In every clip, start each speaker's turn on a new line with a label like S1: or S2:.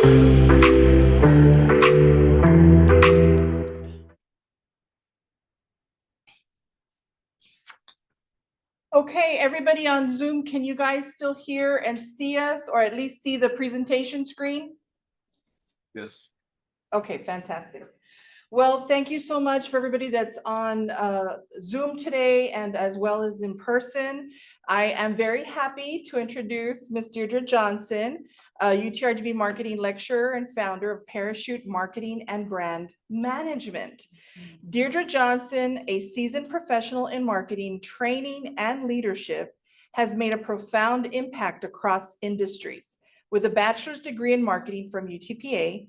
S1: Okay, everybody on Zoom, can you guys still hear and see us, or at least see the presentation screen?
S2: Yes.
S1: Okay, fantastic. Well, thank you so much for everybody that's on Zoom today and as well as in person. I am very happy to introduce Ms. Diedre Johnson, UTRGV marketing lecturer and founder of Parachute Marketing and Brand Management. Diedre Johnson, a seasoned professional in marketing, training, and leadership, has made a profound impact across industries. With a bachelor's degree in marketing from UTPA,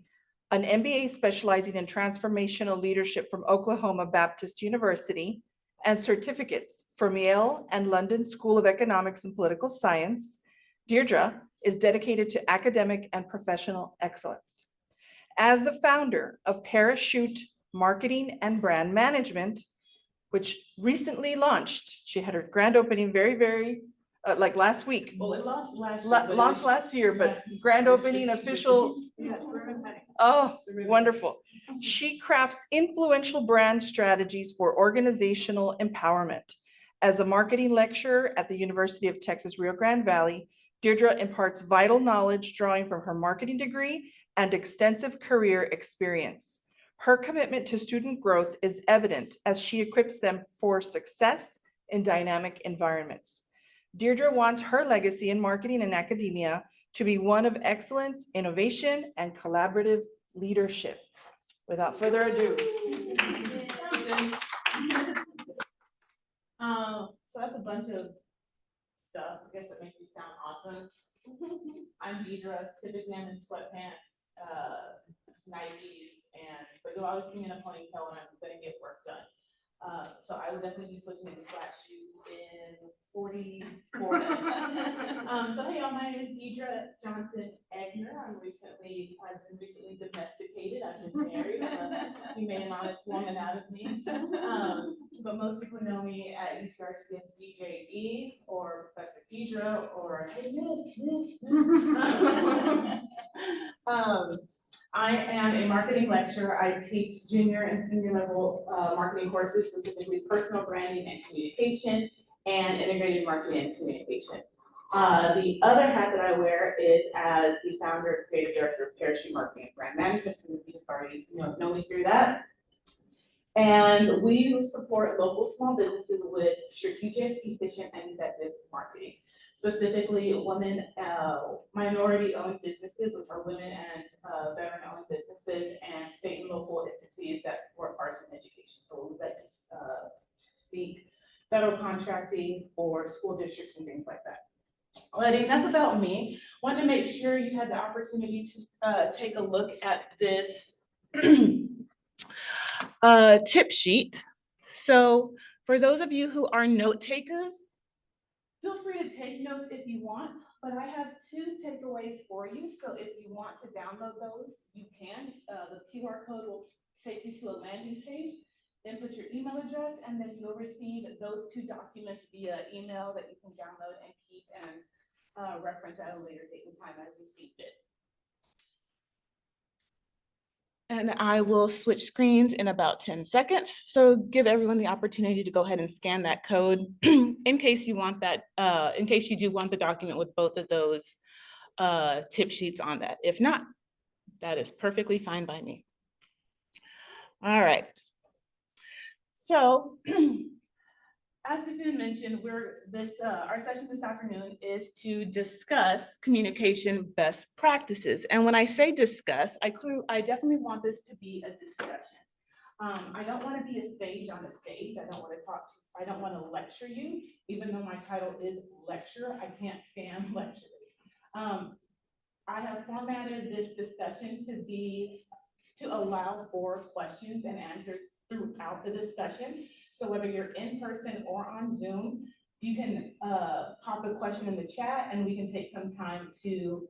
S1: an MBA specializing in transformational leadership from Oklahoma Baptist University, and certificates from Yale and London School of Economics and Political Science, Diedre is dedicated to academic and professional excellence. As the founder of Parachute Marketing and Brand Management, which recently launched, she had her grand opening very like last week.
S3: Well, it launched last year.
S1: Launched last year, but grand opening official. Oh, wonderful. She crafts influential brand strategies for organizational empowerment. As a marketing lecturer at the University of Texas, Rio Grande Valley, Diedre imparts vital knowledge drawing from her marketing degree and extensive career experience. Her commitment to student growth is evident as she equips them for success in dynamic environments. Diedre wants her legacy in marketing and academia to be one of excellence, innovation, and collaborative leadership. Without further ado.
S3: So that's a bunch of stuff. I guess that makes you sound awesome. I'm Diedre, typically I'm in sweatpants, Nikes, but you'll always see me in a ponytail when I'm gonna get work done. So I will definitely be switching into flat shoes in 44. So hey y'all, my name is Diedre Johnson Egner. I've been recently domesticated. I've been married. We made an honest woman out of me. But most people know me at UTRGV as DJE or Professor Diedre or hey Miss. I am a marketing lecturer. I teach junior and senior level marketing courses, specifically personal branding and communication, and integrated marketing and communication. The other hat that I wear is as the founder and creative director of Parachute Marketing and Brand Management. Some of you have already know me through that. And we support local small businesses with strategic, efficient, and effective marketing. Specifically, women, minority-owned businesses, which are women and veteran-owned businesses, and state and local entities that support arts and education. So we like to seek federal contracting for school districts and things like that. But enough about me. Wanted to make sure you had the opportunity to take a look at this tip sheet. So for those of you who are note takers, feel free to take notes if you want, but I have 2 takeaways for you. So if you want to download those, you can. The QR code will take you to a landing page. Input your email address, and then you'll receive those 2 documents via email that you can download and keep and reference at a later date and time as you see fit. And I will switch screens in about 10 seconds. So give everyone the opportunity to go ahead and scan that code in case you want that, in case you do want the document with both of those tip sheets on that. If not, that is perfectly fine by me. All right. So as Vivian mentioned, our session this afternoon is to discuss communication best practices. And when I say discuss, I definitely want this to be a discussion. I don't want to be a sage on the stage. I don't want to lecture you, even though my title is lecturer. I can't stand lecturers. I have formatted this discussion to allow for questions and answers throughout the discussion. So whether you're in person or on Zoom, you can pop a question in the chat and we can take some time to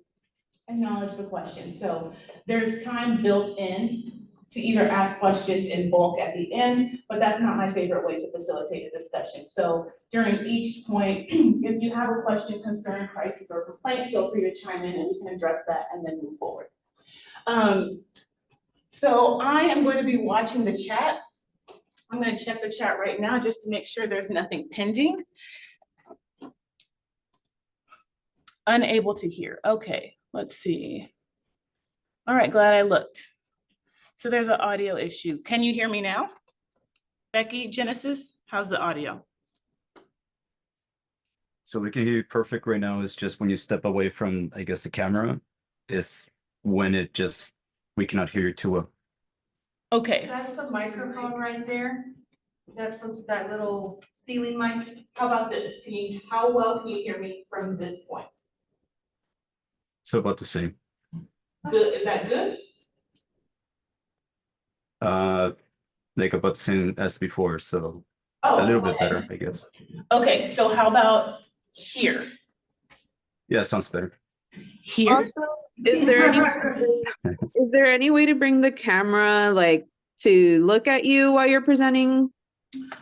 S3: acknowledge the question. So there's time built in to either ask questions in bulk at the end, but that's not my favorite way to facilitate a discussion. So during each point, if you have a question, concern, crisis, or complaint, feel free to chime in and we can address that and then move forward. So I am going to be watching the chat. I'm going to check the chat right now just to make sure there's nothing pending. Unable to hear. Okay, let's see. All right, glad I looked. So there's an audio issue. Can you hear me now? Becky, Genesis, how's the audio?
S2: So we can hear you perfect right now. It's just when you step away from, I guess, the camera is when we cannot hear you too well.
S3: Okay,
S1: That's a microphone right there. That little ceiling mic.
S3: how about this? How well can you hear me from this point?
S2: So about the same.
S3: Good, is that good?
S2: Like about the same as before. So
S3: Oh,
S2: a little bit
S3: okay.
S2: better, I guess.
S3: Okay, so how about here?
S2: Yeah, sounds better.
S3: Here?
S4: Also, is there any way to bring the camera like to look at you while you're presenting?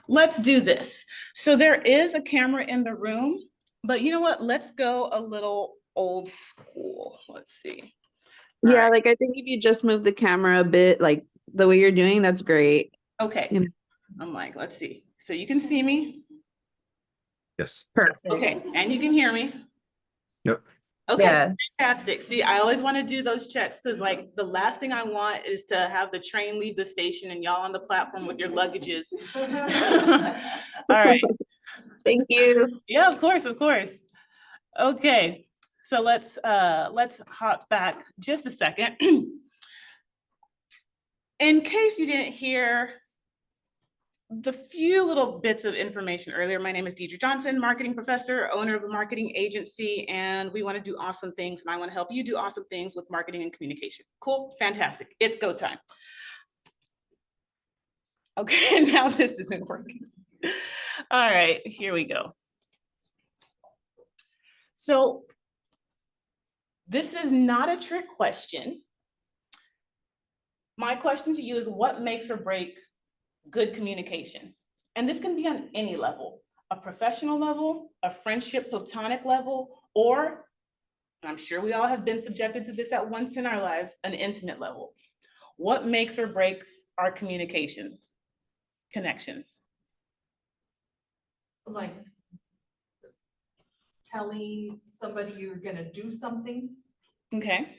S3: Let's do this. So there is a camera in the room, but you know what? Let's go a little old school. Let's see. All
S4: Yeah,
S3: right.
S4: like I think if you just move the camera a bit, like the way you're doing, that's great.
S3: Okay.
S4: Yeah.
S3: I'm like, let's see. So you can see me.
S2: Yes.
S4: Perfect.
S3: Okay. And you can hear me.
S2: Yep.
S3: Okay,
S4: Yeah.
S3: fantastic. See, I always want to do those checks because like the last thing I want is to have the train leave the station and y'all on the platform with your luggages. All right.
S4: Thank you.
S3: Yeah, of course, of course. Okay, so let's hop back just a second. In case you didn't hear the few little bits of information earlier, my name is Diedre Johnson, marketing professor, owner of a marketing agency, and we want to do awesome things, and I want to help you do awesome things with marketing and communication. Cool, fantastic, it's go time. Okay, now this isn't working. All right, here we go. So this is not a trick question. My question to you is what makes or breaks good communication? And this can be on any level, a professional level, a friendship, platonic level, or, and I'm sure we all have been subjected to this at once in our lives, an intimate level. What makes or breaks our communication connections?
S1: Like telling somebody you're gonna do something
S3: Okay,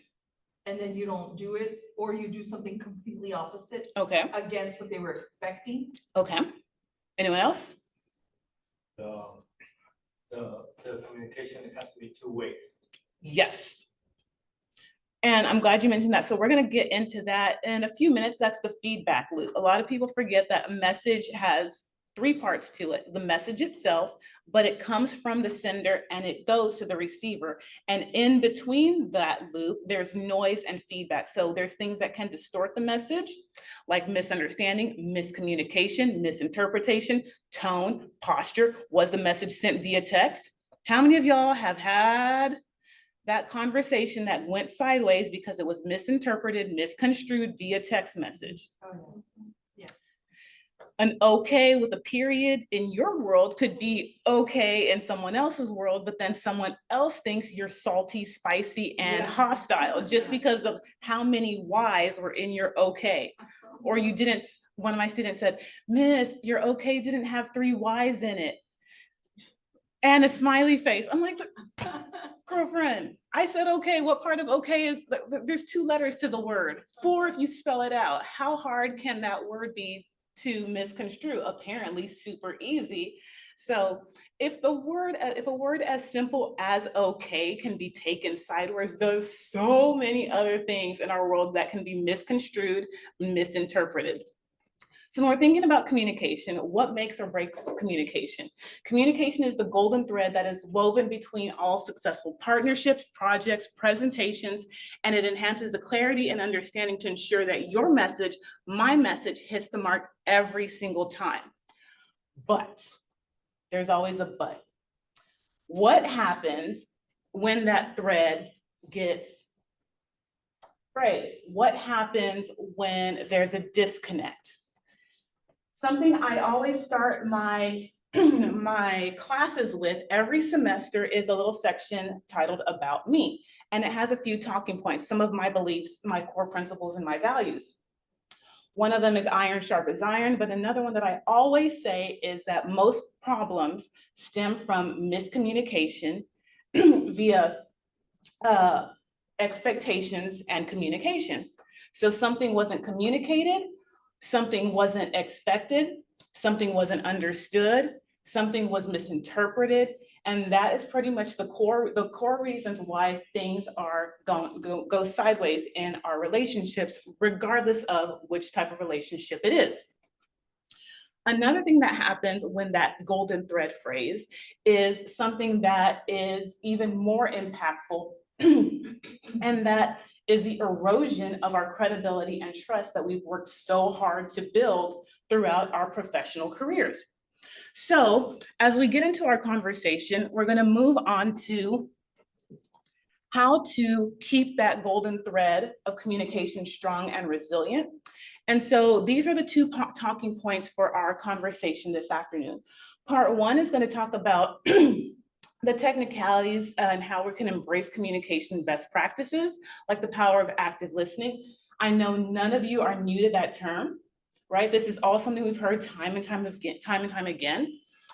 S1: and then you don't do it, or you do something completely opposite
S3: okay,
S1: against what they were expecting.
S3: okay. Anyone else?
S5: The communication, it has to be two ways.
S3: Yes. And I'm glad you mentioned that. So we're going to get into that in a few minutes. That's the feedback loop. A lot of people forget that a message has three parts to it. The message itself, but it comes from the sender and it goes to the receiver. And in between that loop, there's noise and feedback. So there's things that can distort the message, like misunderstanding, miscommunication, misinterpretation, tone, posture. Was the message sent via text? How many of y'all have had that conversation that went sideways because it was misinterpreted, misconstrued via text message?
S1: Yeah.
S3: An okay with a period in your world could be okay in someone else's world, but then someone else thinks you're salty, spicy, and hostile just because of how many Y's were in your okay. Or you didn't, one of my students said, "Miss, your okay didn't have 3 Y's in it." And a smiley face. I'm like, girlfriend, I said okay. What part of okay is, there's 2 letters to the word. 4 if you spell it out. How hard can that word be to misconstrue? Apparently super easy. So if a word as simple as okay can be taken sideways, there's so many other things in our world that can be misconstrued, misinterpreted. So when we're thinking about communication, what makes or breaks communication? Communication is the golden thread that is woven between all successful partnerships, projects, presentations, and it enhances the clarity and understanding to ensure that your message, my message, hits the mark every single time. But there's always a but. What happens when that thread gets frayed? What happens when there's a disconnect? Something I always start my my classes with every semester is a little section titled About Me. And it has a few talking points, some of my beliefs, my core principles, and my values. One of them is iron sharp as iron, but another one that I always say is that most problems stem from miscommunication via expectations and communication. So something wasn't communicated, something wasn't expected, something wasn't understood, something was misinterpreted, and that is pretty much the core reasons why things are go sideways in our relationships, regardless of which type of relationship it is. Another thing that happens when that golden thread phrase is something that is even more impactful, and that is the erosion of our credibility and trust that we've worked so hard to build throughout our professional careers. So as we get into our conversation, we're going to move on to how to keep that golden thread of communication strong and resilient. And so these are the two talking points for our conversation this afternoon. Part one is going to talk about the technicalities and how we can embrace communication best practices, like the power of active listening. I know none of you are new to that term, right? This is all something we've heard time and time again.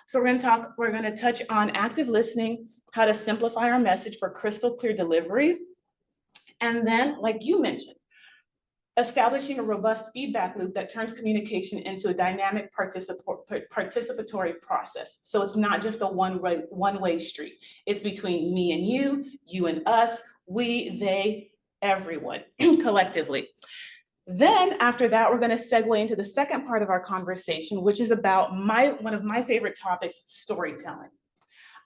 S3: So we're going to touch on active listening, how to simplify our message for crystal clear delivery. And then, like you mentioned, establishing a robust feedback loop that turns communication into a dynamic participatory process. So it's not just a one-way street. It's between me and you and us, we, they, everyone, collectively. Then after that, we're going to segue into the second part of our conversation, which is about one of my favorite topics, storytelling.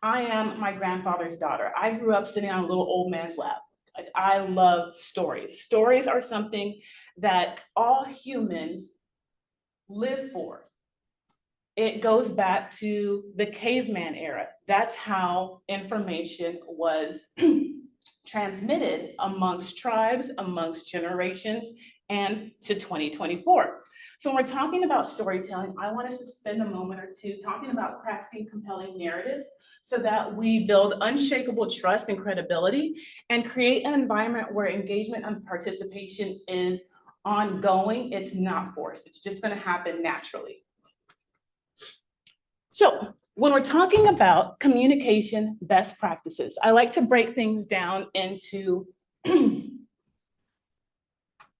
S3: I am my grandfather's daughter. I grew up sitting on a little old man's lap. Like, I love stories. Stories are something that all humans live for. It goes back to the caveman era. That's how information was transmitted amongst tribes, amongst generations, and to 2024. So when we're talking about storytelling, I want us to spend a moment or two talking about crafting compelling narratives so that we build unshakable trust and credibility and create an environment where engagement and participation is ongoing. It's not forced. It's just going to happen naturally. So when we're talking about communication best practices, I like to break things down into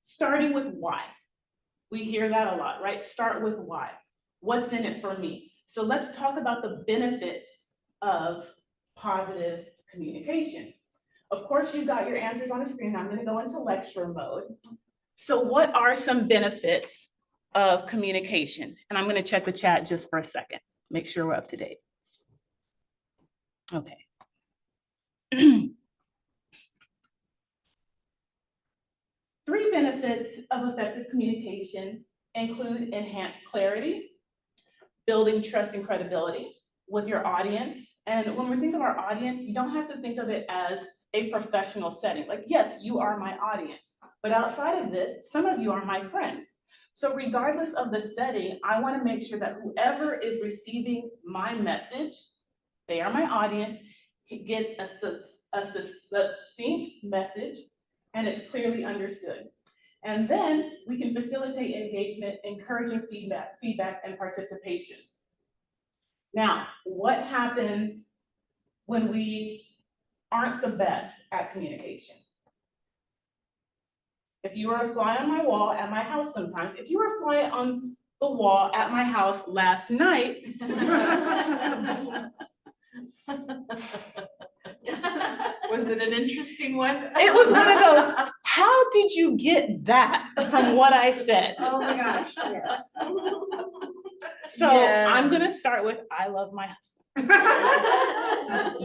S3: starting with why. We hear that a lot, right? Start with why. What's in it for me? So let's talk about the benefits of positive communication. Of course, you've got your answers on the screen. I'm going to go into lecture mode. So what are some benefits of communication? And I'm going to check the chat just for a second. Make sure we're up to date. Okay. 3 benefits of effective communication include enhanced clarity, building trust and credibility with your audience. And when we think of our audience, you don't have to think of it as a professional setting. Like, yes, you are my audience, but outside of this, some of you are my friends. So regardless of the setting, I want to make sure that whoever is receiving my message, they are my audience, gets a succinct message, and it's clearly understood. And then we can facilitate engagement, encouraging feedback and participation. Now, what happens when we aren't the best at communication? If you are a fly on my wall at my house sometimes, if you were a fly on the wall at my house last night,
S6: Was it an interesting one?
S3: it was one of those, how did you get that from what I said?
S6: Oh my gosh, yes.
S3: So
S6: Yeah.
S3: I'm gonna start with, I love my husband.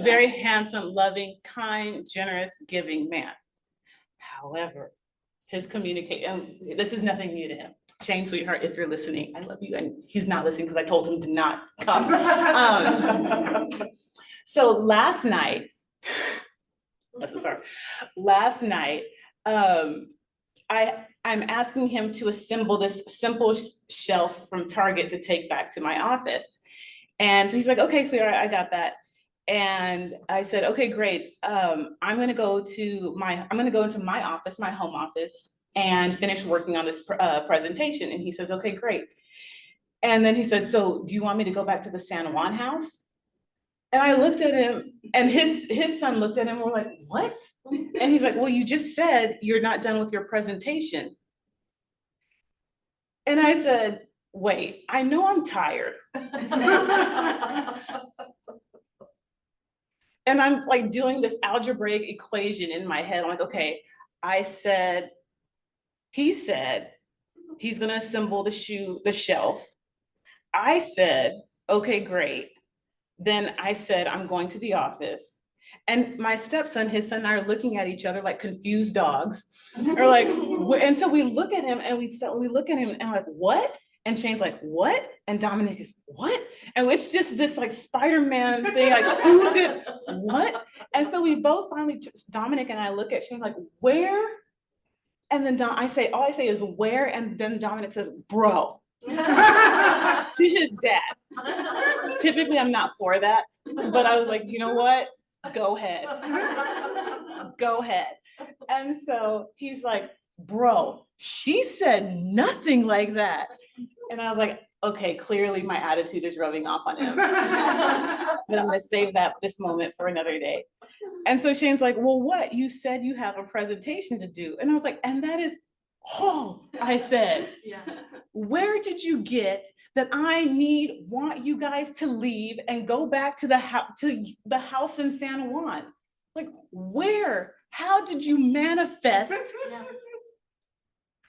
S3: Very handsome, loving, kind, generous, giving man. However, his communication, this is nothing new to him. Shane, sweetheart, if you're listening, I love you. And he's not listening because I told him to not come. So last night, I'm asking him to assemble this simple shelf from Target to take back to my office. And so he's like, okay, sweetheart, I got that. And I said, okay, great. I'm gonna go into my office, my home office, and finish working on this presentation. And he says, okay, great. And then he says, so do you want me to go back to the San Juan house? And I looked at him, and his son looked at him, and we're like, what? And he's like, well, you just said you're not done with your presentation. And I said, wait, I know I'm tired. And I'm like doing this algebraic equation in my head. I'm like, okay, he said he's gonna assemble the shelf. I said, okay, great. Then I said, I'm going to the office. And my stepson, his son and I are looking at each other like confused dogs. Or like, and so we look at him and we look at him and I'm like, what? And Shane's like, what? And Dominic is, what? And it's just this like Spider-Man thing, like, who did what? And so we both finally, Dominic and I look at Shane like, where? And then all I say is where? And then Dominic says, bro, to his dad. Typically, I'm not for that, but I was like, you know what? Go ahead. Go ahead. And so he's like, bro, she said nothing like that. And I was like, okay, clearly my attitude is rubbing off on him. But I'm gonna save this moment for another day. And so Shane's like, well, what? You said you have a presentation to do. And I was like, and that is all I said.
S6: Yeah.
S3: Where did you get that I want you guys to leave and go back to the house in San Juan? Like, where? How did you manifest?
S6: Yeah.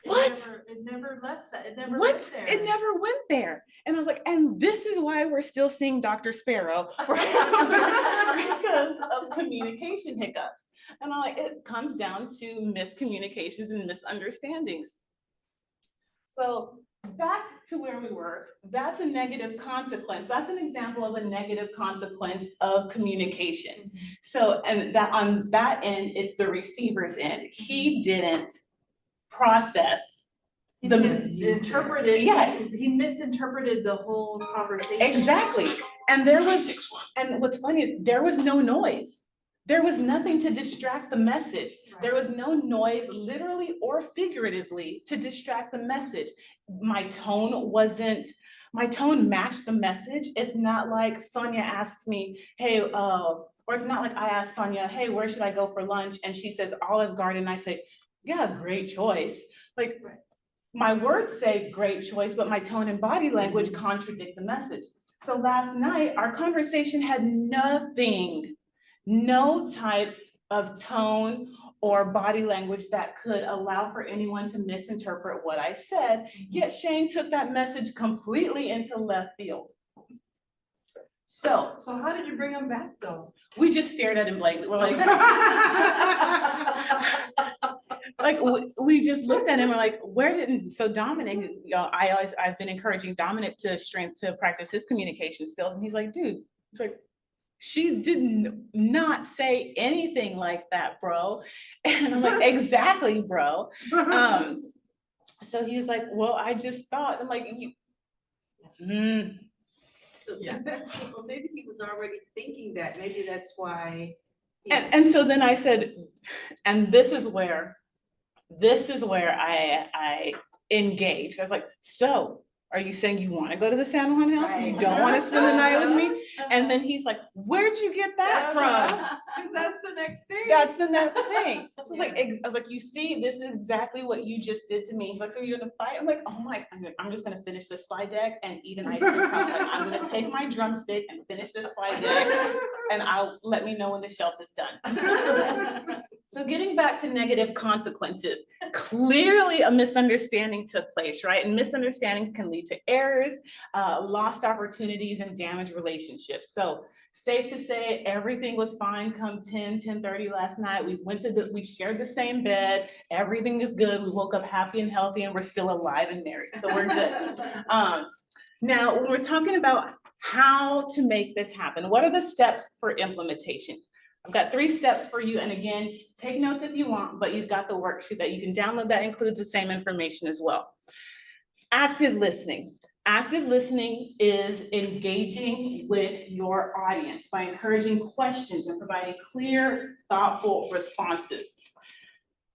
S3: What?
S6: It never left that. It never
S3: What?
S6: went there.
S3: It never went there. And I was like, and this is why we're still seeing Dr. Sparrow because of communication hiccups. And I'm like, it comes down to miscommunications and misunderstandings. So back to where we were, that's a negative consequence. That's an example of a negative consequence of communication. So, and that on that end, it's the receiver's end. He didn't process
S6: He
S3: the
S6: interpreted,
S3: yeah.
S6: he misinterpreted the whole conversation.
S3: Exactly. And and what's funny is there was no noise. There was nothing to distract the message.
S6: Right.
S3: There was no noise, literally or figuratively, to distract the message. My tone matched the message. It's not like Sonia asks me, hey, or it's not like I ask Sonia, hey, where should I go for lunch? And she says Olive Garden. And I say, yeah, great choice. Like, my words say great choice, but my tone and body language contradict the message. So last night, our conversation had no type of tone or body language that could allow for anyone to misinterpret what I said, yet Shane took that message completely into left field. So
S6: how did you bring him back though?
S3: we just stared at him blankly. We're like, like we just looked at him. We're like, so Dominic, you know, I've been encouraging Dominic to practice his communication skills, and he's like, dude, it's like, she did not say anything like that, bro. And I'm like, exactly, bro. So he was like, well, I just thought. I'm like,
S7: So, yeah. Well, maybe he was already thinking that. Maybe that's why.
S3: And so then I said, and this is where I engaged. I was like, so are you saying you want to go to the San Juan house and you don't want to spend the night with me? And then he's like, where'd you get that from?
S6: Because that's the next thing.
S3: That's the next thing. So I was like, you see, this is exactly what you just did to me. He's like, so you're gonna fight? I'm like, oh my, I'm just gonna finish this slide deck and eat an ice cream cone. Like, I'm gonna take my drumstick and finish this slide deck, and let me know when the shelf is done. So getting back to negative consequences, clearly a misunderstanding took place, right? And misunderstandings can lead to errors, lost opportunities, and damaged relationships. So safe to say everything was fine come 10:30 last night. We shared the same bed. Everything is good. We woke up happy and healthy, and we're still alive and married. So we're good. Now, when we're talking about how to make this happen, what are the steps for implementation? I've got 3 steps for you. And again, take notes if you want, but you've got the worksheet that you can download that includes the same information as well. Active listening. Active listening is engaging with your audience by encouraging questions and providing clear, thoughtful responses.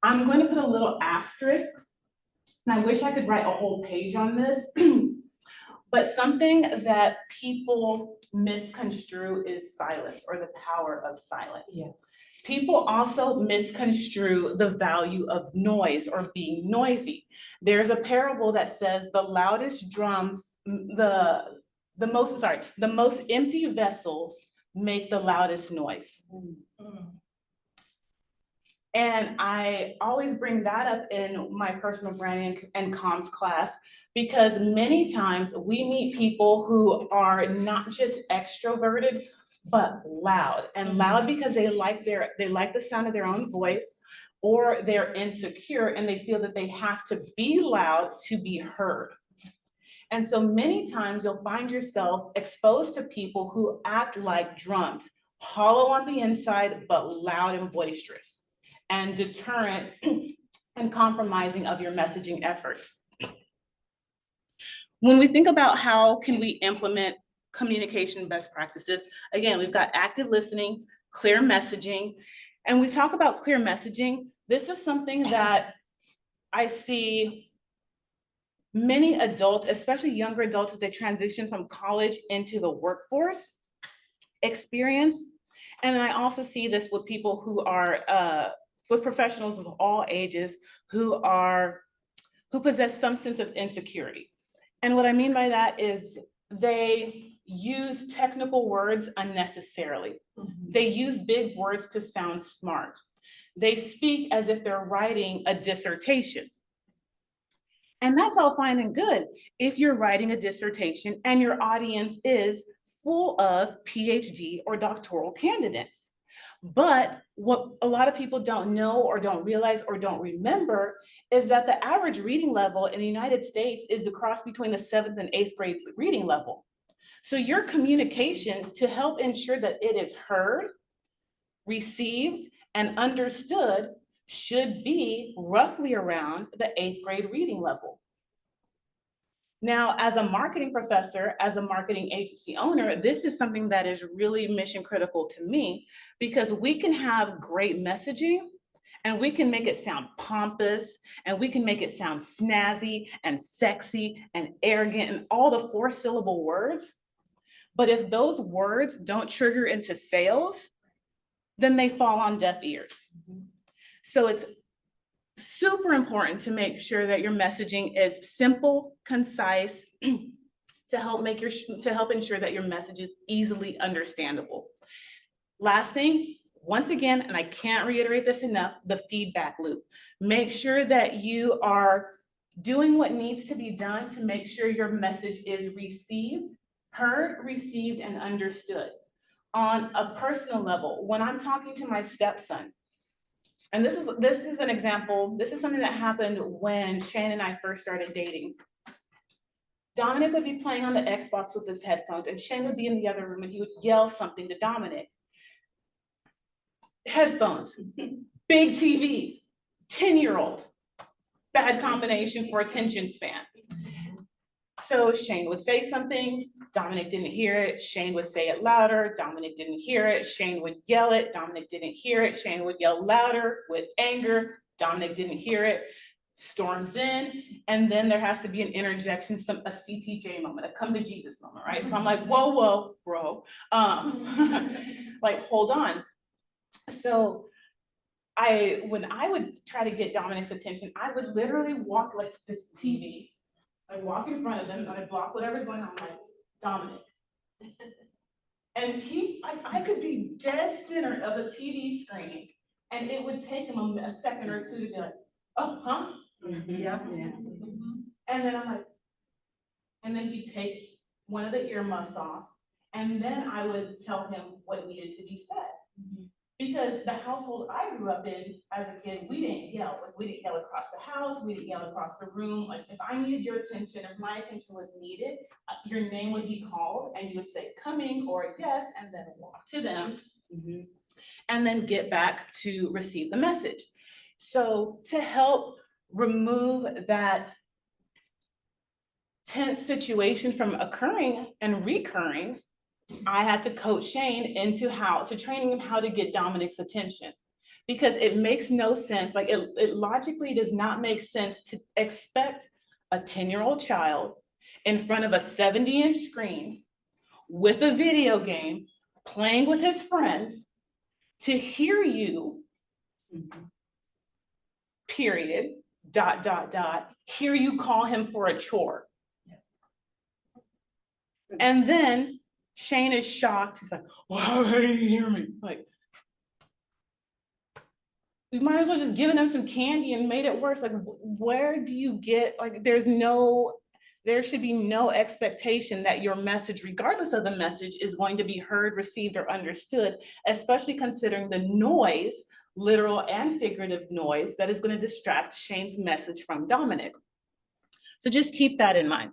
S3: I'm going to put a little asterisk, and I wish I could write a whole page on this, but something that people misconstrue is silence, or the power of silence.
S6: Yes.
S3: People also misconstrue the value of noise or being noisy. There's a parable that says the loudest drums, the most empty vessels make the loudest noise. And I always bring that up in my personal branding and comms class, because many times we meet people who are not just extroverted, but loud, and loud because they like the sound of their own voice, or they're insecure and they feel that they have to be loud to be heard. And so many times you'll find yourself exposed to people who act like drums, hollow on the inside, but loud and boisterous, and deterrent and compromising of your messaging efforts. When we think about how can we implement communication best practices, again, we've got active listening, clear messaging, and we talk about clear messaging. This is something that I see many adults, especially younger adults, as they transition from college into the workforce experience. And then I also see this with people who are, with professionals of all ages who possess some sense of insecurity. And what I mean by that is they use technical words unnecessarily. They use big words to sound smart. They speak as if they're writing a dissertation. And that's all fine and good if you're writing a dissertation and your audience is full of PhD or doctoral candidates. But what a lot of people don't know or don't realize or don't remember is that the average reading level in the United States is a cross between the 7th and 8th grade reading level. So your communication to help ensure that it is heard, received, and understood should be roughly around the 8th grade reading level. Now, as a marketing professor, as a marketing agency owner, this is something that is really mission critical to me, because we can have great messaging and we can make it sound pompous and we can make it sound snazzy and sexy and arrogant and all the 4-syllable words. But if those words don't trigger into sales, then they fall on deaf ears. So it's super important to make sure that your messaging is simple, concise, to help ensure that your message is easily understandable. Last thing, once again, and I can't reiterate this enough, the feedback loop. Make sure that you are doing what needs to be done to make sure your message is received, heard, received, and understood. On a personal level, when I'm talking to my stepson, and this is an example, this is something that happened when Shane and I first started dating. Dominic would be playing on the Xbox with his headphones, and Shane would be in the other room and he would yell something to Dominic. Headphones, big TV, 10-year-old, bad combination for attention span. So Shane would say something, Dominic didn't hear it, Shane would say it louder, Dominic didn't hear it, Shane would yell it, Dominic didn't hear it, Shane would yell louder with anger, Dominic didn't hear it, storms in, and then there has to be an interjection, a CTJ moment, a come to Jesus moment, right? So I'm like, whoa, bro, like, hold on. So when I would try to get Dominic's attention, I would literally walk like this TV, I'd walk in front of him and I'd block whatever's going on, like, Dominic. And I could be dead center of a TV screen and it would take him a second or two to be like, oh, huh?
S6: Yeah.
S3: And then I'm like, and then he'd take one of the earmuffs off, and then I would tell him what needed to be said. Because the household I grew up in as a kid, we didn't yell. Like, we didn't yell across the house, we didn't yell across the room. Like, if I needed your attention, if my attention was needed, your name would be called and you would say coming or yes, and then walk to them, and then get back to receive the message. So to help remove that tense situation from occurring and recurring, I had to coach Shane into training him how to get Dominic's attention. Because it makes no sense, like it logically does not make sense to expect a 10-year-old child in front of a 70-inch screen with a video game, playing with his friends, to hear you, period, ... hear you call him for a chore. And then Shane is shocked. He's like, why didn't you hear me? Like, we might as well just given them some candy and made it worse. Like, where do you get, like, there should be no expectation that your message, regardless of the message, is going to be heard, received, or understood, especially considering the noise, literal and figurative noise, that is going to distract Shane's message from Dominic. So just keep that in mind.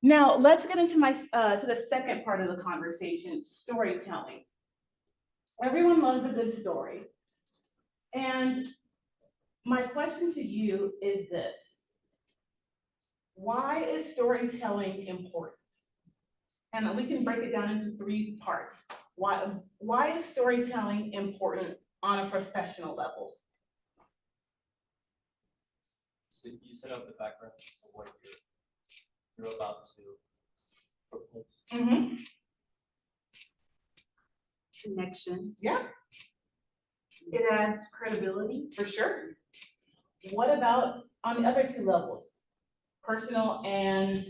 S3: Now, let's get into to the second part of the conversation, storytelling. Everyone loves a good story. And my question to you is this: why is storytelling important? And we can break it down into 3 parts. Why is storytelling important on a professional level?
S5: So you set up the background of what you're about to propose.
S3: Mm-hmm.
S7: Connection.
S3: Yeah,
S6: It adds credibility.
S3: for sure. What about on the other 2 levels? Personal and,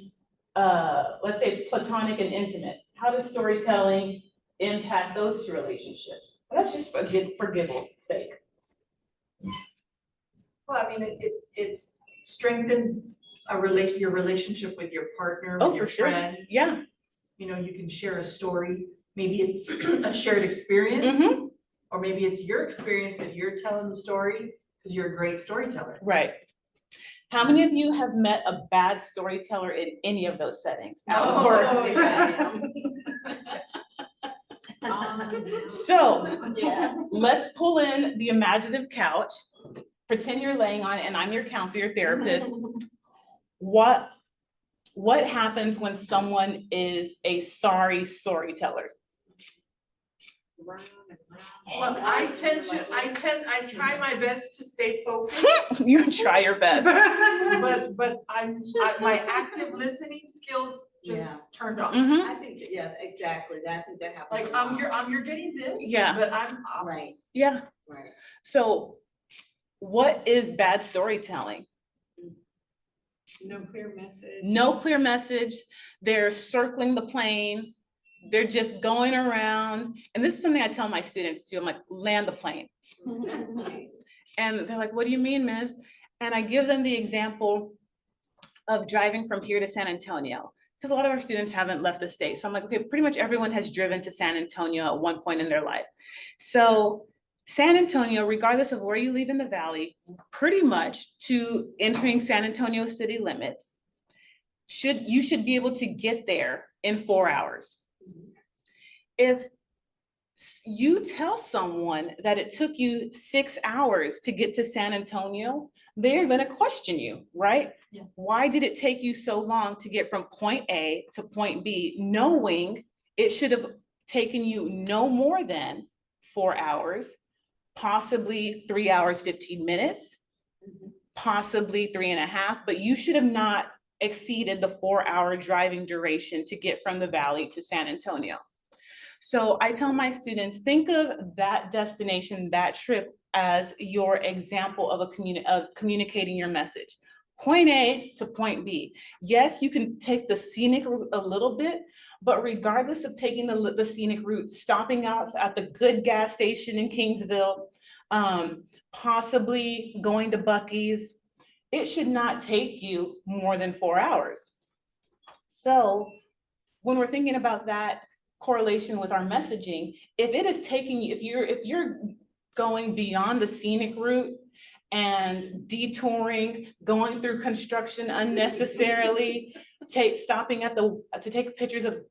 S3: let's say, platonic and intimate. How does storytelling impact those 2 relationships? That's just for giggle's sake.
S6: Well, I mean, it strengthens your relationship with your partner,
S3: Oh,
S6: with your
S3: for sure.
S6: friends.
S3: Yeah.
S6: You know, you can share a story. Maybe it's a shared experience,
S3: Mhm.
S6: or maybe it's your experience, but you're telling the story because you're a great storyteller.
S3: Right. How many of you have met a bad storyteller in any of those settings? At work? So
S7: Yeah.
S3: let's pull in the imaginative couch. Pretend you're laying on it and I'm your counselor, your therapist. What happens when someone is a sorry storyteller?
S6: Well, I try my best to stay focused,
S3: You try your best.
S6: but my active listening skills just
S7: Yeah.
S6: turned off.
S3: Mhm.
S7: I think, yeah, exactly. I think that happens.
S6: Like,
S7: a lot.
S6: you're getting this.
S3: Yeah.
S6: But I'm off.
S7: Right,
S3: Yeah.
S7: right.
S3: So what is bad storytelling?
S7: No clear message.
S3: No clear message. They're circling the plane. They're just going around. And this is something I tell my students too. I'm like, land the plane. And they're like, what do you mean, Miss? And I give them the example of driving from here to San Antonio, because a lot of our students haven't left the state. So I'm like, okay, pretty much everyone has driven to San Antonio at one point in their life. So San Antonio, regardless of where you live in the valley, pretty much to entering San Antonio city limits, you should be able to get there in 4 hours. If you tell someone that it took you 6 hours to get to San Antonio, they're going to question you, right?
S6: Yeah.
S3: Why did it take you so long to get from point A to point B, knowing it should have taken you no more than 4 hours, possibly 3 hours, 15 minutes, possibly 3.5, but you should have not exceeded the 4-hour driving duration to get from the valley to San Antonio. So I tell my students, think of that destination, that trip, as your example of communicating your message. Point A to point B. Yes, you can take the scenic route a little bit, but regardless of taking the scenic route, stopping off at the good gas station in Kingsville, possibly going to Buc-ee's, it should not take you more than 4 hours. So when we're thinking about that correlation with our messaging, if it is taking you, if you're going beyond the scenic route and detouring, going through construction unnecessarily, stopping to take pictures of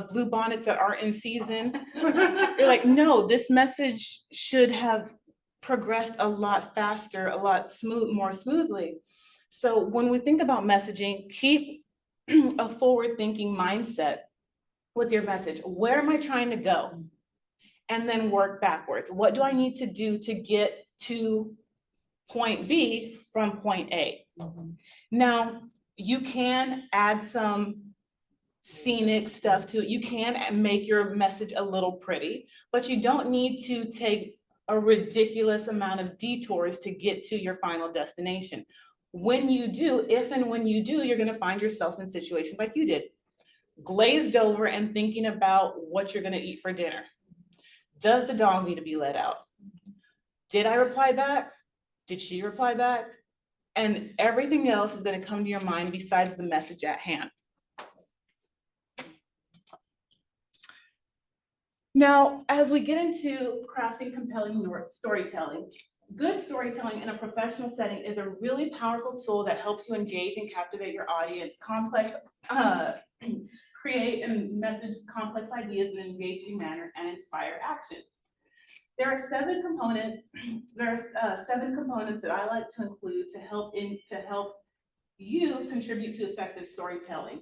S3: blue bonnets that aren't in season, you're like, no, this message should have progressed a lot faster, more smoothly. So when we think about messaging, keep a forward-thinking mindset with your message. Where am I trying to go? And then work backwards. What do I need to do to get to point B from point A? Now, you can add some scenic stuff to it. You can make your message a little pretty, but you don't need to take a ridiculous amount of detours to get to your final destination. When you do, if and when you do, you're going to find yourself in situations like you did, glazed over and thinking about what you're going to eat for dinner. Does the dog need to be let out? Did I reply back? Did she reply back? And everything else is going to come to your mind besides the message at hand. Now, as we get into crafting compelling storytelling, good storytelling in a professional setting is a really powerful tool that helps you engage and captivate your audience, create and message complex ideas in an engaging manner, and inspire action. There are 7 components. There's 7 components that I like to include to help you contribute to effective storytelling.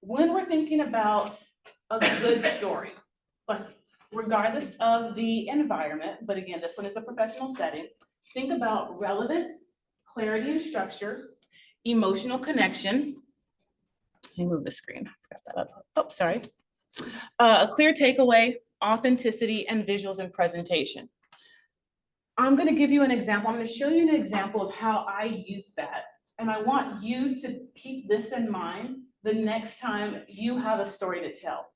S3: When we're thinking about a good story, regardless of the environment, but again, this one is a professional setting, think about relevance, clarity and structure, emotional connection. Let me move the screen. Got that up. Oh, sorry. A clear takeaway, authenticity, and visuals and presentation. I'm going to give you an example. I'm going to show you an example of how I use that. And I want you to keep this in mind the next time you have a story to tell.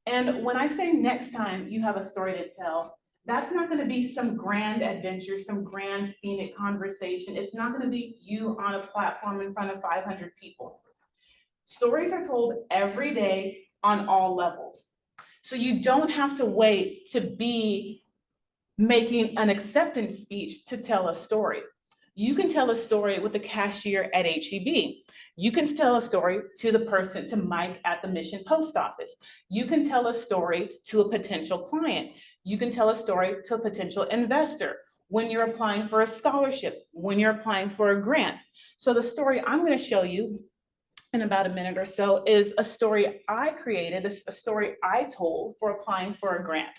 S3: And when I say next time you have a story to tell, that's not going to be some grand adventure, some grand scenic conversation. It's not going to be you on a platform in front of 500 people. Stories are told every day on all levels. So you don't have to wait to be making an acceptance speech to tell a story. You can tell a story with the cashier at HEB. You can tell a story to the person, to Mike at the Mission Post Office. You can tell a story to a potential client. You can tell a story to a potential investor when you're applying for a scholarship, when you're applying for a grant. So the story I'm going to show you in about a minute or so is a story I created, a story I told for applying for a grant.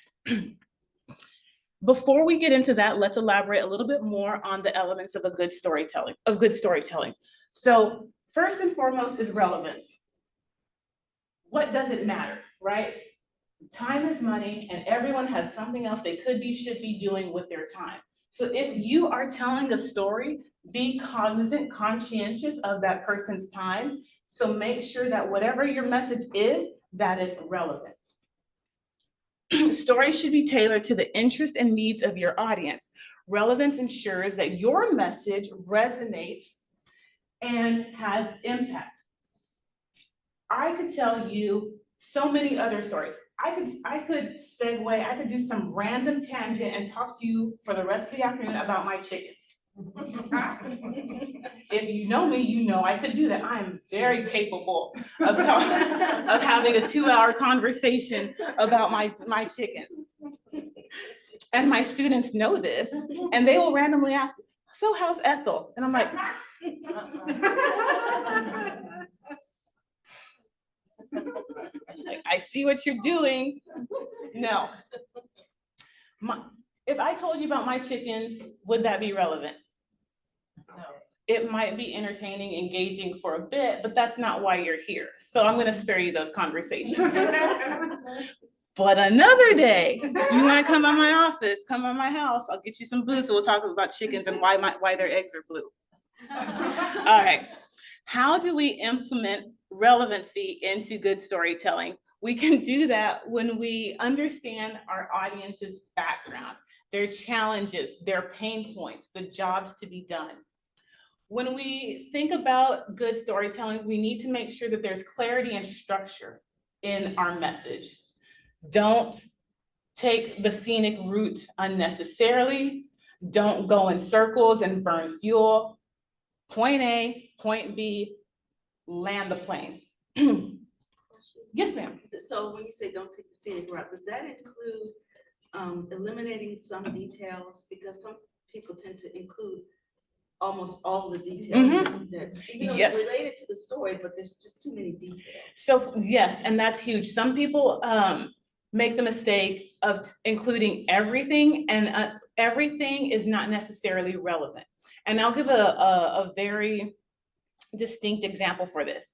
S3: Before we get into that, let's elaborate a little bit more on the elements of good storytelling. So first and foremost is relevance. What does it matter, right? Time is money, and everyone has something else they could be, should be doing with their time. So if you are telling a story, be cognizant, conscientious of that person's time. So make sure that whatever your message is, that it's relevant. Stories should be tailored to the interest and needs of your audience. Relevance ensures that your message resonates and has impact. I could tell you so many other stories. I could segue, I could do some random tangent and talk to you for the rest of the afternoon about my chickens. If you know me, you know I could do that. I am very capable of having a 2-hour conversation about my chickens. And my students know this, and they will randomly ask, so how's Ethel? And I'm like, I see what you're doing. No. If I told you about my chickens, would that be relevant? No. It might be entertaining, engaging for a bit, but that's not why you're here. So I'm going to spare you those conversations. But another day, you want to come by my office, come by my house, I'll get you some boots and we'll talk about chickens and why their eggs are blue. All right. How do we implement relevancy into good storytelling? We can do that when we understand our audience's background, their challenges, their pain points, the jobs to be done. When we think about good storytelling, we need to make sure that there's clarity and structure in our message. Don't take the scenic route unnecessarily. Don't go in circles and burn fuel. Point A, point B, land the plane. Yes, ma'am.
S7: So when you say don't take the scenic route, does that include eliminating some details? Because some people tend to include almost all the details that, even though
S3: Yes.
S7: it's related to the story, but there's just too many details.
S3: So yes, and that's huge. Some people make the mistake of including everything, and everything is not necessarily relevant. And I'll give a very distinct example for this.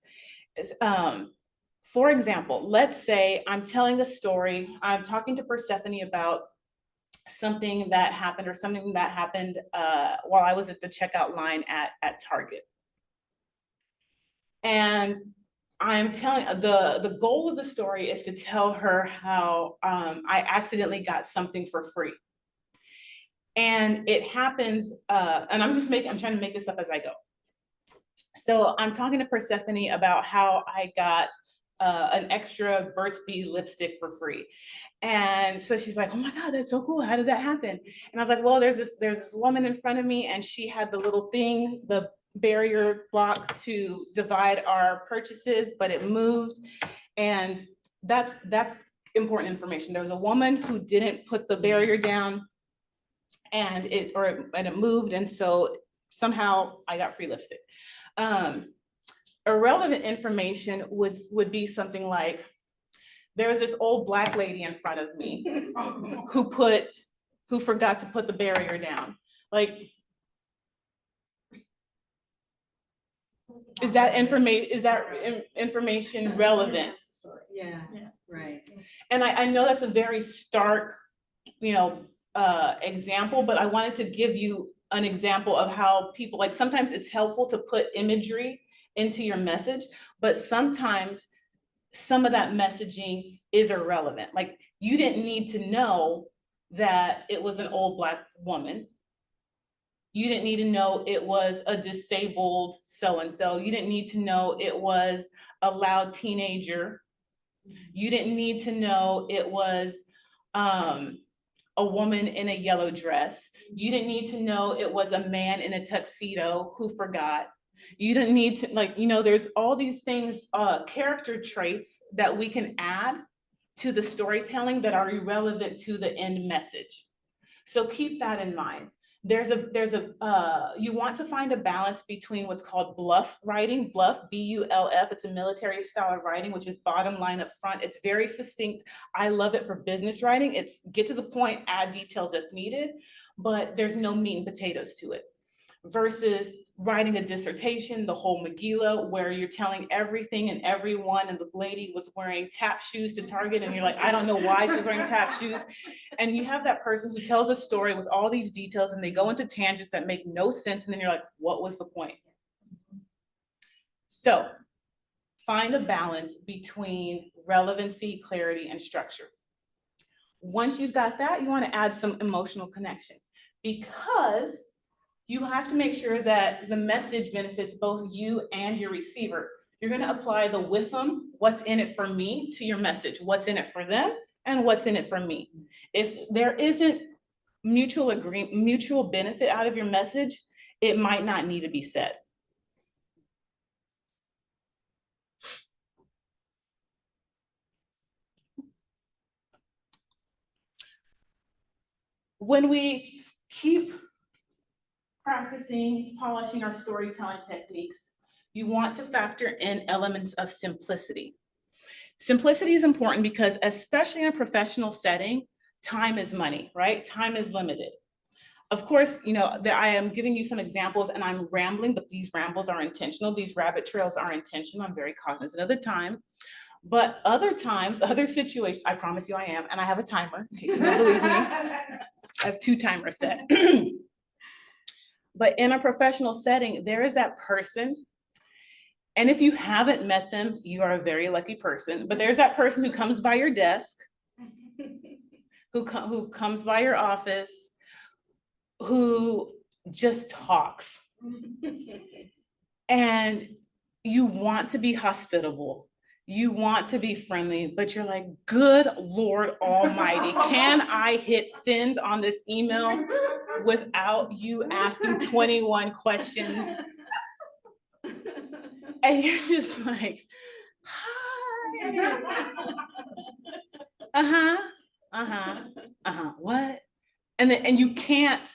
S3: For example, let's say I'm telling a story, I'm talking to Persephone about something that happened while I was at the checkout line at Target. And I'm telling, the goal of the story is to tell her how I accidentally got something for free. And it happens, and I'm trying to make this up as I go. So I'm talking to Persephone about how I got an extra Burt's Bees lipstick for free. And so she's like, oh my God, that's so cool. How did that happen? And I was like, well, there's this woman in front of me, and she had the little thing, the barrier block to divide our purchases, but it moved. And that's important information. There was a woman who didn't put the barrier down, and it moved. And so somehow I got free lipstick. Irrelevant information would be something like, there was this old Black lady in front of me who forgot to put the barrier down. Like, is that information relevant?
S7: Yeah, right.
S3: And I know that's a very stark, example, but I wanted to give you an example of how people, like, sometimes it's helpful to put imagery into your message, but sometimes some of that messaging is irrelevant. Like, you didn't need to know that it was an old Black woman. You didn't need to know it was a disabled so-and-so. You didn't need to know it was a loud teenager. You didn't need to know it was a woman in a yellow dress. You didn't need to know it was a man in a tuxedo who forgot. You didn't need to, there's all these things, character traits that we can add to the storytelling that are irrelevant to the end message. So keep that in mind. You want to find a balance between what's called bluff writing, bluff, B-U-L-F. It's a military style of writing, which is bottom line up front. It's very succinct. I love it for business writing. It's get to the point, add details if needed, but there's no meat and potatoes to it. Versus writing a dissertation, the whole Megillah, where you're telling everything and everyone, and the lady was wearing tap shoes to Target, and you're like, I don't know why she was wearing tap shoes. And you have that person who tells a story with all these details, and they go into tangents that make no sense, and then you're like, what was the point? So find a balance between relevancy, clarity, and structure. Once you've got that, you want to add some emotional connection, because you have to make sure that the message benefits both you and your receiver. You're going to apply the WIFM, what's in it for me, to your message, what's in it for them, and what's in it for me. If there isn't mutual benefit out of your message, it might not need to be said. When we keep practicing, polishing our storytelling techniques, you want to factor in elements of simplicity. Simplicity is important because, especially in a professional setting, time is money, right? Time is limited. Of course, I am giving you some examples and I'm rambling, but these rambles are intentional. These rabbit trails are intentional. I'm very cognizant of the time. But other times, other situations, I promise you I am, and I have a timer, in case you don't believe me. I have 2 timers set. But in a professional setting, there is that person, and if you haven't met them, you are a very lucky person, but there's that person who comes by your desk, who comes by your office, who just talks. And you want to be hospitable. You want to be friendly, but you're like, good Lord Almighty, can I hit send on this email without you asking 21 questions? And you're just like, hi. What? And you can't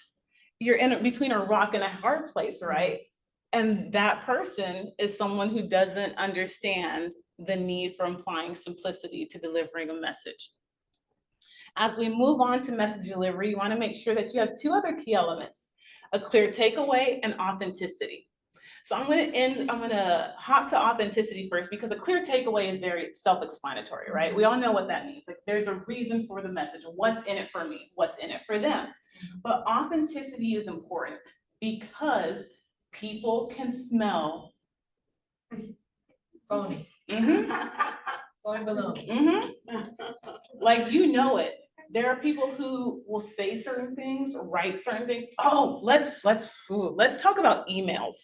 S3: you're between a rock and a hard place, right? And that person is someone who doesn't understand the need for applying simplicity to delivering a message. As we move on to message delivery, you want to make sure that you have two other key elements: a clear takeaway and authenticity. So I'm gonna hop to authenticity first, because a clear takeaway is very self-explanatory, right? We all know what that means. Like, there's a reason for the message. What's in it for me? What's in it for them? But authenticity is important because people can smell.
S6: Phony.
S3: Mhm,
S6: Phony balloon.
S3: mhm. Like, you know it. There are people who will say certain things, write certain things. Oh, let's talk about emails.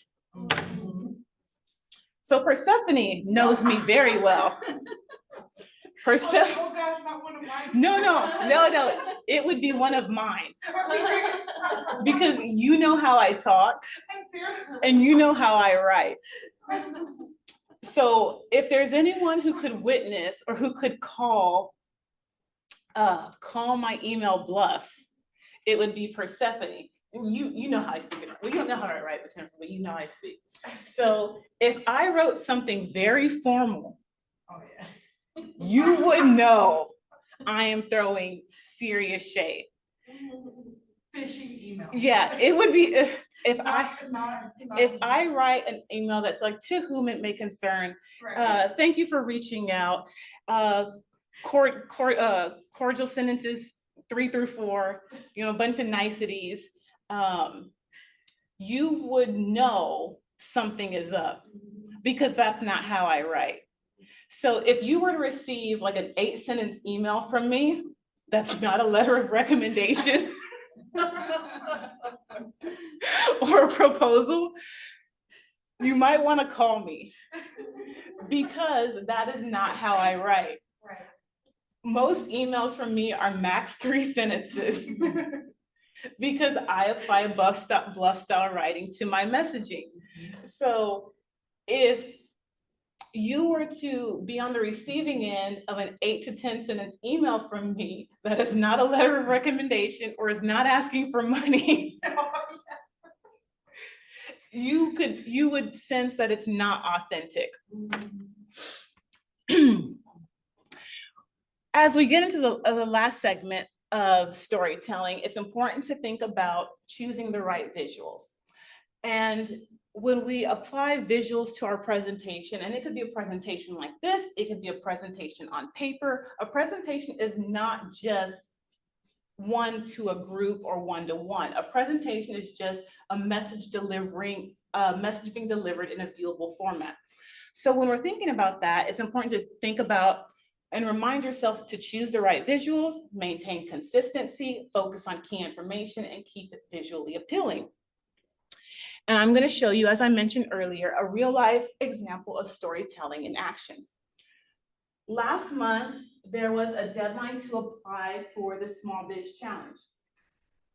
S3: So Persephone knows me very well.
S6: Oh gosh, not one of mine.
S3: No, it would be one of mine. Because you know how I talk and you know how I write. So if there's anyone who could witness or who could call my email bluffs, it would be Persephone. You know how I speak. Well, you don't know how I write, but you know how I speak. So if I wrote something very formal,
S6: Oh, yeah.
S3: you would know I am throwing serious shade.
S6: Phishing email.
S3: Yeah, it would be if
S6: Not
S3: I write an email that's like, to whom it may concern,
S6: right.
S3: thank you for reaching out. Cordial sentences 3 through 4, a bunch of niceties. You would know something is up, because that's not how I write. So if you were to receive like an 8-sentence email from me, that's not a letter of recommendation or a proposal, you might want to call me, because that is not how I write.
S6: Right.
S3: Most emails from me are max 3 sentences because I apply bluff style writing to my messaging. So if you were to be on the receiving end of an 8 to 10 sentence email from me that is not a letter of recommendation or is not asking for money, you would sense that it's not authentic. As we get into the last segment of storytelling, it's important to think about choosing the right visuals. And when we apply visuals to our presentation, and it could be a presentation like this, it could be a presentation on paper. A presentation is not just one to a group or one-to-one. A presentation is just a message being delivered in a viewable format. So when we're thinking about that, it's important to think about and remind yourself to choose the right visuals, maintain consistency, focus on key information, and keep it visually appealing. And I'm going to show you, as I mentioned earlier, a real life example of storytelling in action. Last month, there was a deadline to apply for the Small Biz Challenge.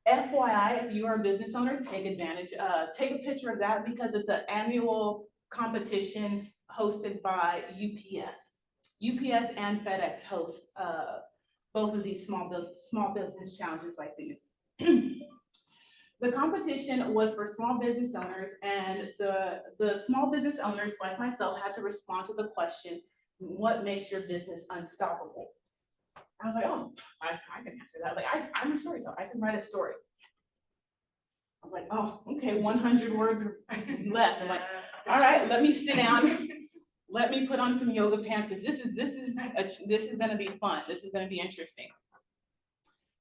S3: FYI, if you are a business owner, take advantage, take a picture of that, because it's an annual competition hosted by UPS. UPS and FedEx host both of these small business challenges like these. The competition was for small business owners, and the small business owners like myself had to respond to the question, what makes your business unstoppable? I was like, oh, I can answer that. Like, I'm a storyteller, I can write a story. I was like, oh, okay, 100 words left. I'm like, all right, let me sit down. Let me put on some yoga pants, because this is going to be fun. This is going to be interesting.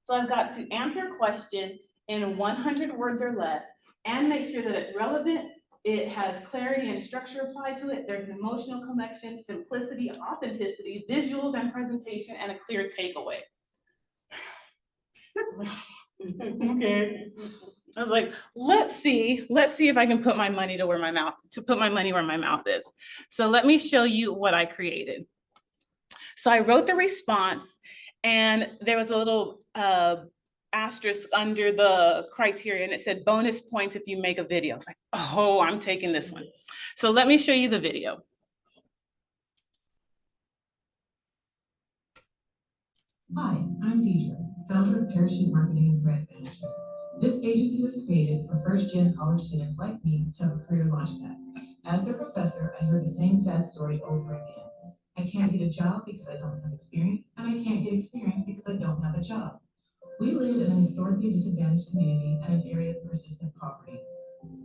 S3: So I've got to answer a question in 100 words or less, and make sure that it's relevant. It has clarity and structure applied to it. There's an emotional connection, simplicity, authenticity, visuals and presentation, and a clear takeaway. Okay. I was like, let's see if I can put my money where my mouth is. So let me show you what I created. So I wrote the response, and there was a little asterisk under the criteria, and it said bonus points if you make a video. I was like, oh, I'm taking this one. So let me show you the video.
S8: Hi, I'm Diedre, founder of Parachute Marketing and Brand Management. This agency was created for first-gen college students like me to have a career launchpad. As their professor, I heard the same sad story over again. I can't get a job because I don't have experience, and I can't get experience because I don't have a job. We live in a historically disadvantaged community and an area of persistent poverty.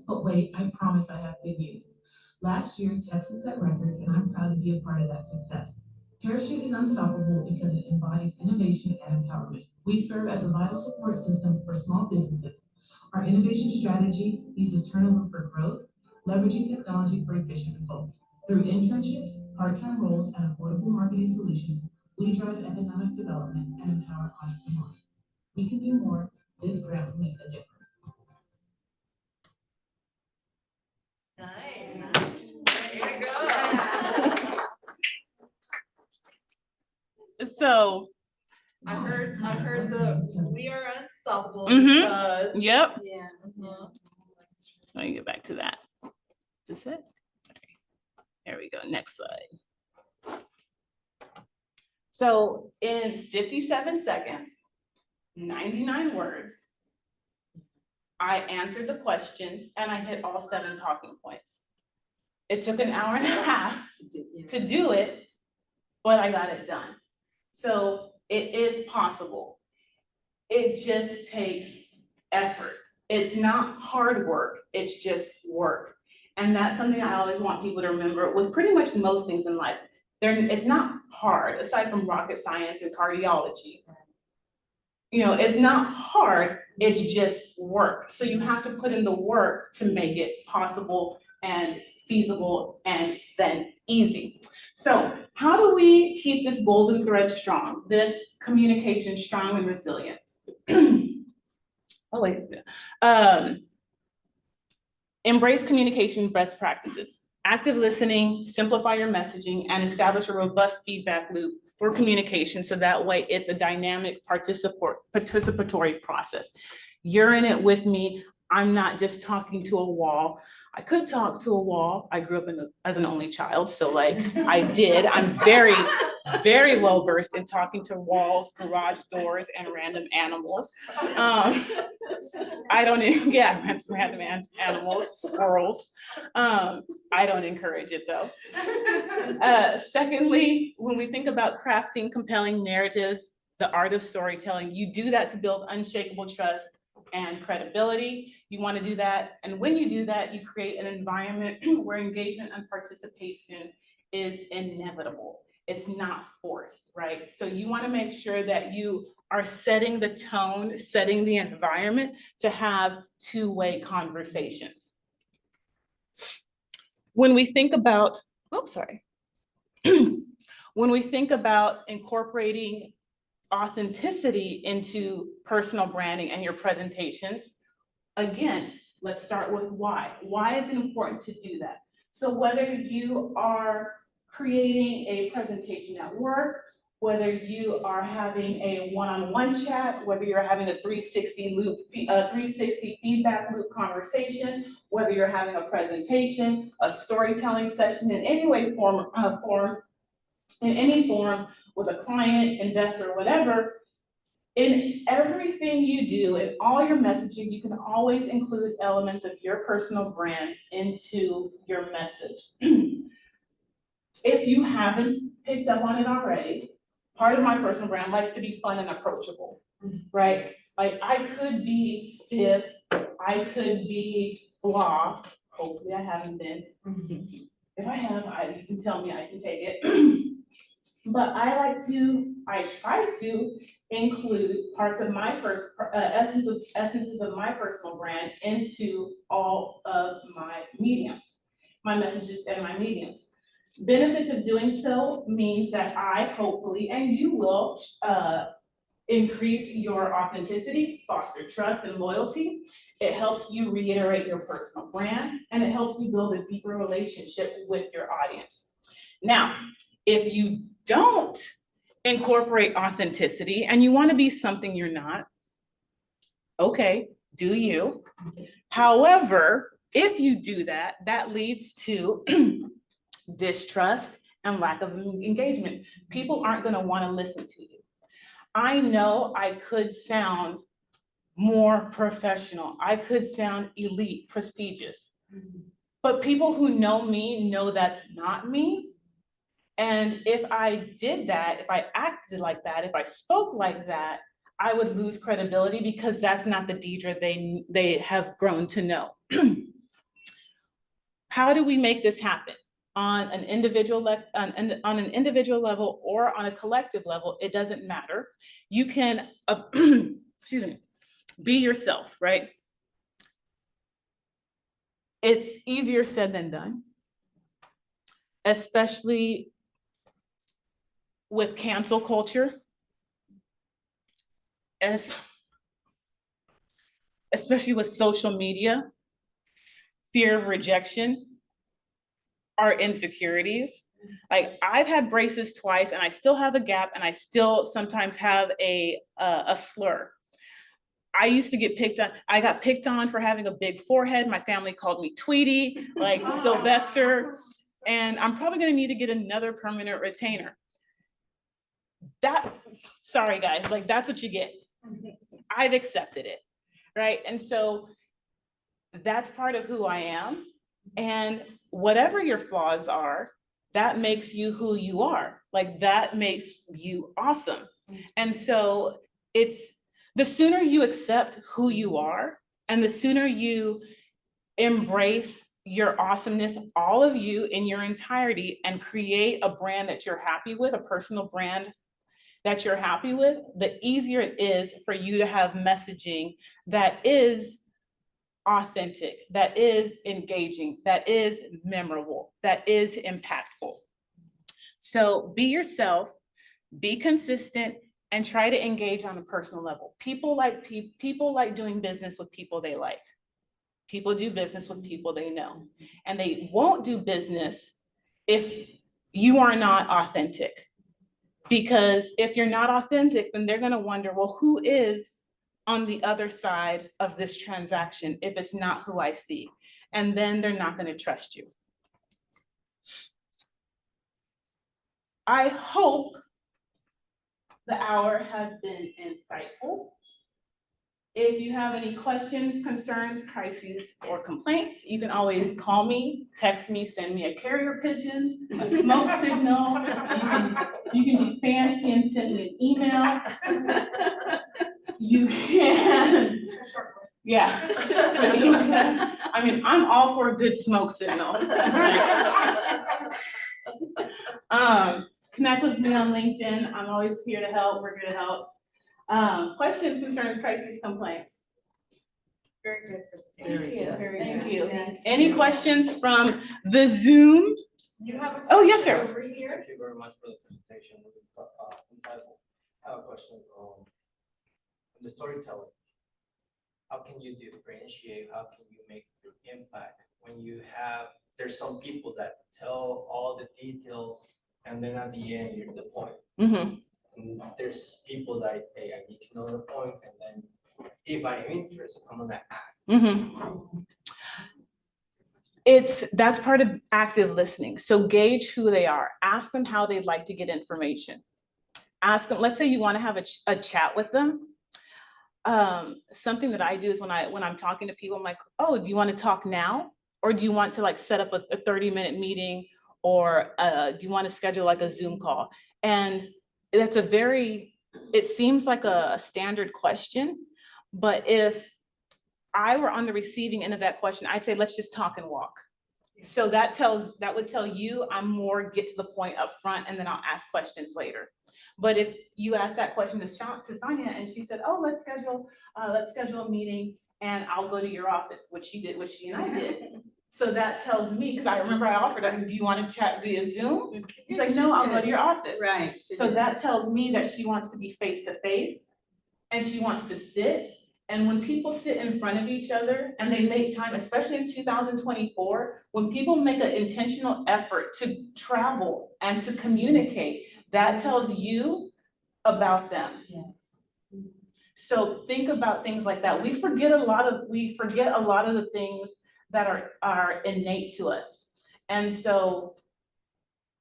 S8: But wait, I promise I have good news. Last year, Texas set records, and I'm proud to be a part of that success. Parachute is unstoppable because it embodies innovation and empowerment. We serve as a vital support system for small businesses. Our innovation strategy uses turnover for growth, leveraging technology for efficient results. Through internships, part-time roles, and affordable marketing solutions, we drive economic development and empower entrepreneurs. We can do more. This grant will make a difference.
S6: Nice. Way to go.
S3: So,
S6: I heard we are unstoppable
S3: Mhm.
S6: because.
S3: yep,
S7: Yeah.
S6: Mhm.
S3: let me get back to that. Is this it? Okay. There we go, next slide. So in 57 seconds, 99 words, I answered the question and I hit all 7 talking points. It took an hour and a half to do it, but I got it done. So it is possible. It just takes effort. It's not hard work, it's just work. And that's something I always want people to remember with pretty much most things in life. It's not hard, aside from rocket science and cardiology. You know, it's not hard, it's just work. So you have to put in the work to make it possible and feasible and then easy. So how do we keep this golden thread strong, this communication strong and resilient? Oh, wait. Embrace communication best practices. Active listening, simplify your messaging, and establish a robust feedback loop for communication so that way it's a dynamic participatory process. You're in it with me. I'm not just talking to a wall. I could talk to a wall. I grew up as an only child, so like I did. I'm very, very well versed in talking to walls, garage doors, and random animals. I don't, random animals, squirrels. I don't encourage it though. Secondly, when we think about crafting compelling narratives, the art of storytelling, you do that to build unshakable trust and credibility. You want to do that. And when you do that, you create an environment where engagement and participation is inevitable. It's not forced, right? So you want to make sure that you are setting the tone, setting the environment to have two-way conversations. When we think about, when we think about incorporating authenticity into personal branding and your presentations, again, let's start with why. Why is it important to do that? So whether you are creating a presentation at work, whether you are having a one-on-one chat, whether you're having a 360 feedback loop conversation, whether you're having a presentation, a storytelling session in any way, in any form with a client, investor, whatever, in everything you do, in all your messaging, you can always include elements of your personal brand into your message. If you haven't picked up on it already, part of my personal brand likes to be fun and approachable, right? Like I could be stiff, I could be blah. Hopefully I haven't been. If I have, you can tell me, I can take it. But I try to include parts of my essences of my personal brand into all of my mediums, my messages and my mediums. Benefits of doing so means that I hopefully, and you will, increase your authenticity, foster trust and loyalty. It helps you reiterate your personal brand, and it helps you build a deeper relationship with your audience. Now, if you don't incorporate authenticity and you want to be something you're not, okay, do you. However, if you do that, that leads to distrust and lack of engagement. People aren't going to want to listen to you. I know I could sound more professional. I could sound elite, prestigious. But people who know me know that's not me. And if I did that, if I acted like that, if I spoke like that, I would lose credibility because that's not the Diedre they have grown to know. How do we make this happen? On an individual level or on a collective level, it doesn't matter. You can, excuse me, be yourself, right? It's easier said than done, especially with cancel culture, especially with social media, fear of rejection, our insecurities. Like I've had braces twice and I still have a gap and I still sometimes have a slur. I used to get picked on. I got picked on for having a big forehead. My family called me Tweety, like Sylvester, and I'm probably gonna need to get another permanent retainer. Sorry guys, like that's what you get. I've accepted it, right? And so that's part of who I am. And whatever your flaws are, that makes you who you are. Like that makes you awesome. And so it's the sooner you accept who you are and the sooner you embrace your awesomeness, all of you in your entirety, and create a brand that you're happy with, a personal brand that you're happy with, the easier it is for you to have messaging that is authentic, that is engaging, that is memorable, that is impactful. So be yourself, be consistent, and try to engage on a personal level. People like doing business with people they like. People do business with people they know. And they won't do business if you are not authentic. Because if you're not authentic, then they're gonna wonder, well, who is on the other side of this transaction if it's not who I see? And then they're not gonna trust you. I hope the hour has been insightful. If you have any questions, concerns, crises, or complaints, you can always call me, text me, send me a carrier pigeon, a smoke signal. You can be fancy and send me an email. You can, yeah. I mean, I'm all for a good smoke signal. Connect with me on LinkedIn. I'm always here to help. We're here to help. Questions, concerns, crises, complaints?
S6: Very good presentation.
S3: Thank you. Any questions from the Zoom?
S6: You have a
S3: Oh, yes, sir.
S6: over here.
S5: Thank you very much for the presentation. I have a question on the storytelling. How can you differentiate? How can you make your impact when there's some people that tell all the details and then at the end you're the point.
S3: Mm-hmm.
S5: And there's people that, hey, I need to know the point, and then if I'm interested, I'm gonna ask.
S3: Mm-hmm. That's part of active listening. So gauge who they are. Ask them how they'd like to get information. Ask them, let's say you want to have a chat with them. Something that I do is when I'm talking to people, I'm like, oh, do you want to talk now? Or do you want to like set up a 30-minute meeting? Or do you want to schedule like a Zoom call? And that's it seems like a standard question, but if I were on the receiving end of that question, I'd say, let's just talk and walk. So that would tell you I'm more get to the point up front, and then I'll ask questions later. But if you ask that question to Sonia and she said, oh, let's schedule a meeting and I'll go to your office, which she and I did. So that tells me, because I remember I offered, I said, do you want to chat via Zoom? She's like, no, I'll go to your office.
S7: Right.
S3: So that tells me that she wants to be face to face and she wants to sit. And when people sit in front of each other and they make time, especially in 2024, when people make an intentional effort to travel and to communicate, that tells you about them.
S7: Yes.
S3: So think about things like that. We forget a lot of the things that are innate to us. And so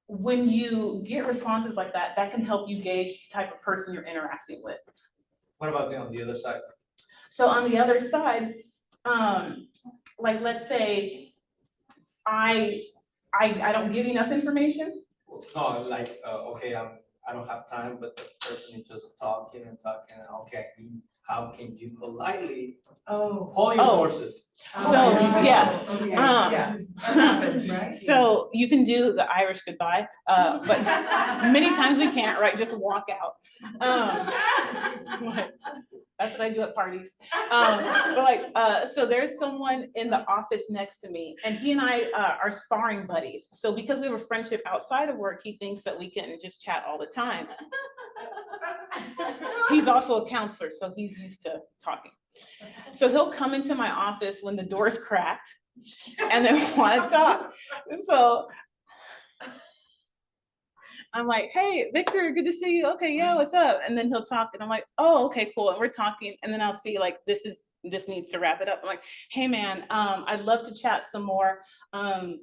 S3: when you get responses like that can help you gauge the type of person you're interacting with.
S5: What about on the other side?
S3: So on the other side, like, let's say I don't give you enough information.
S5: No, like, okay, I don't have time, but the person is just talking and talking, and okay, how can you politely hold your horses?
S3: So, yeah.
S6: Okay,
S3: Um,
S6: yeah, that happens, right?
S3: So you can do the Irish goodbye, but many times we can't, right? Just walk out. That's what I do at parties. But like, so there's someone in the office next to me, and he and I are sparring buddies. So because we have a friendship outside of work, he thinks that we can just chat all the time. He's also a counselor, so he's used to talking. So he'll come into my office when the door's cracked and then want to talk. So I'm like, hey, Victor, good to see you. Okay, yeah, what's up? And then he'll talk and I'm like, oh, okay, cool. And we're talking. And then I'll see like, this needs to wrap it up. I'm like, hey man, I'd love to chat some more.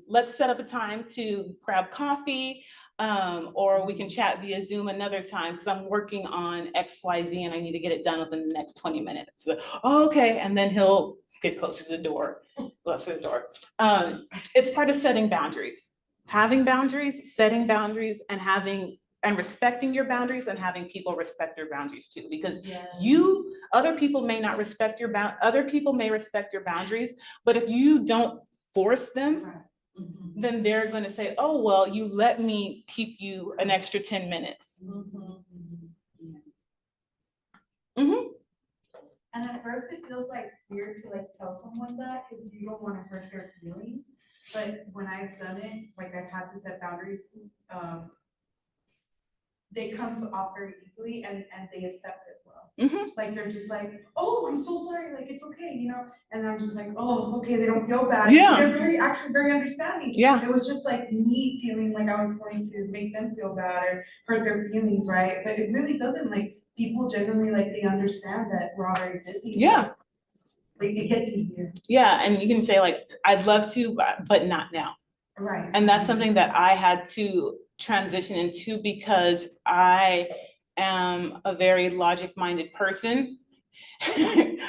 S3: Let's set up a time to grab coffee, or we can chat via Zoom another time because I'm working on XYZ and I need to get it done within the next 20 minutes. So, oh, okay. And then he'll get closer to the door, closer to the door. It's part of setting boundaries. Having boundaries, setting boundaries, and respecting your boundaries, and having people respect your boundaries too. Because other people may not respect your other people may respect your boundaries, but if you don't force them, then they're going to say, oh, well, you let me keep you an extra 10 minutes.
S9: And at first it feels like weird to like tell someone that because you don't want to hurt their feelings. But when I've done it, like I've had to set boundaries, they come to off very easily and they accept it well. Like they're just like, oh, I'm so sorry, like it's okay, you know? And I'm just like, oh, okay, they don't feel bad.
S3: Yeah.
S9: They're actually very understanding.
S3: Yeah.
S9: It was just like me feeling like I was going to make them feel bad or hurt their feelings, right? But it really doesn't, like people generally like they understand that we're all very busy.
S3: Yeah.
S9: So it gets easier.
S3: Yeah, and you can say like, I'd love to, but not now.
S9: Right.
S3: And that's something that I had to transition into because I am a very logic-minded person.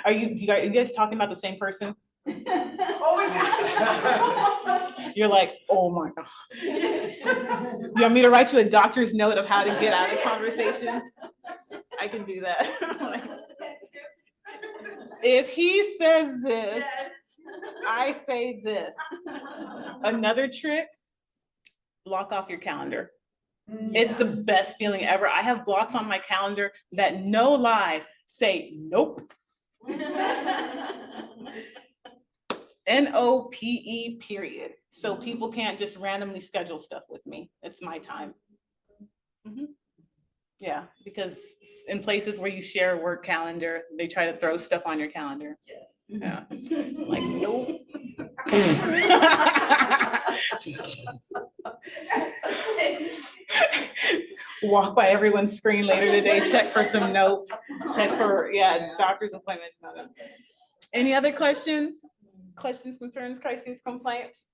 S3: Are you guys talking about the same person?
S9: Oh my gosh.
S3: You're like, oh my God. You want me to write you a doctor's note of how to get out of conversations? I can do that. If he says this, I say this. Another trick, block off your calendar. It's the best feeling ever. I have blocks on my calendar that, no lie, say nope. NOPE period. So people can't just randomly schedule stuff with me. It's my time. Yeah, because in places where you share a work calendar, they try to throw stuff on your calendar.
S9: Yes.
S3: Yeah. Like, nope. Walk by everyone's screen later today, check for some notes, check for, doctor's appointments. Any other questions? Questions, concerns, crises, complaints?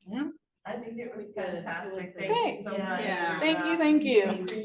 S3: Yeah.
S6: I think it was fantastic.
S3: Great.
S6: Thank you so much.
S9: Yeah.
S3: Thank you.